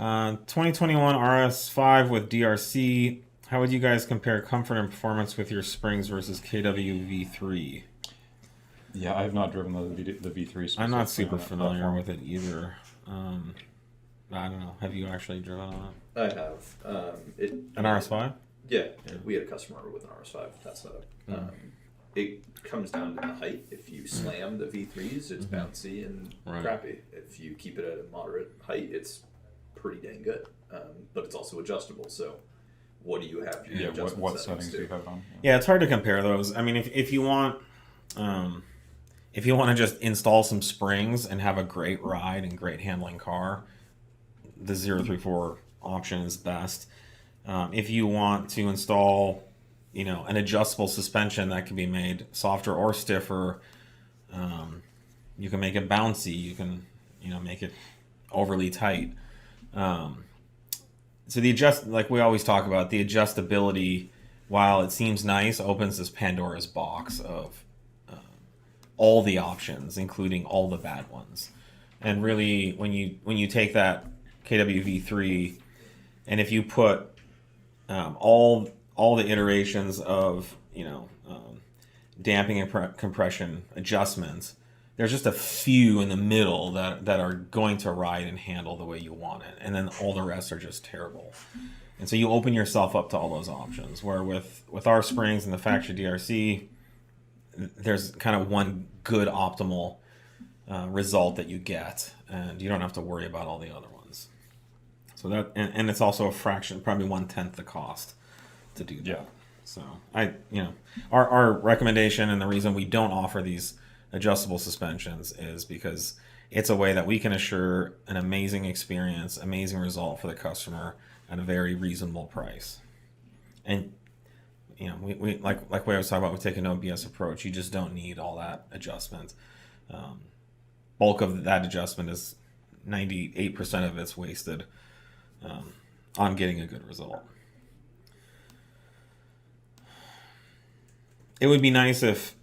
2021 RS5 with DRC. How would you guys compare comfort and performance with your springs versus KW V3? Yeah, I have not driven the V3. I'm not super familiar with it either. I don't know. Have you actually driven on it? I have. An RS5? Yeah, we had a customer with an RS5. That's it comes down to the height. If you slam the V3s, it's bouncy and crappy. If you keep it at a moderate height, it's pretty dang good. But it's also adjustable. So, what do you have? What settings do you have on? Yeah, it's hard to compare those. I mean, if you want, if you want to just install some springs and have a great ride and great handling car, the 034 option is best. If you want to install, an adjustable suspension that can be made softer or stiffer, you can make it bouncy. You can, make it overly tight. So like we always talk about, the adjustability, while it seems nice, opens this Pandora's box of all the options, including all the bad ones. And really, when you take that KWV3, and if you put all the iterations of damping and compression adjustments, there's just a few in the middle that are going to ride and handle the way you want it, and then all the rest are just terrible. And so you open yourself up to all those options. Where with our springs and the factory DRC, there's kind of one good optimal result that you get, and you don't have to worry about all the other ones. So that, and it's also a fraction, probably 1/10 the cost to do that. Yeah. So our recommendation, and the reason we don't offer these adjustable suspensions, is because it's a way that we can assure an amazing experience, amazing result for the customer at a very reasonable price. And we like we always talk about, we take a no BS approach. You just don't need all that adjustment. Bulk of that adjustment is 98% of it's wasted on getting a good result. It would be nice if,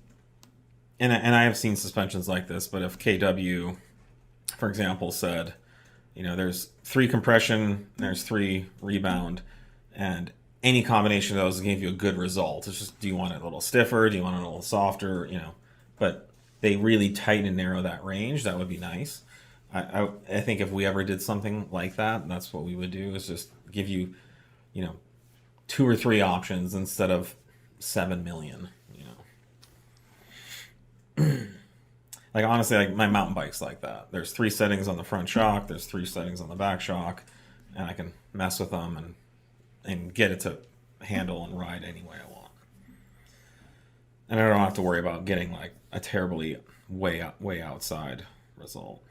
and I have seen suspensions like this, but if KW, for example, said, there's 3 compression, there's 3 rebound, and any combination of those will give you a good result. It's just, do you want it a little stiffer? Do you want it a little softer? But they really tighten and narrow that range. That would be nice. I think if we ever did something like that, that's what we would do, is just give you, 2 or 3 options instead of 7 million. Like, honestly, like my mountain bike's like that. There's 3 settings on the front shock, there's 3 settings on the back shock, and I can mess with them and get it to handle and ride any way I want. And I don't have to worry about getting like a terribly way outside result.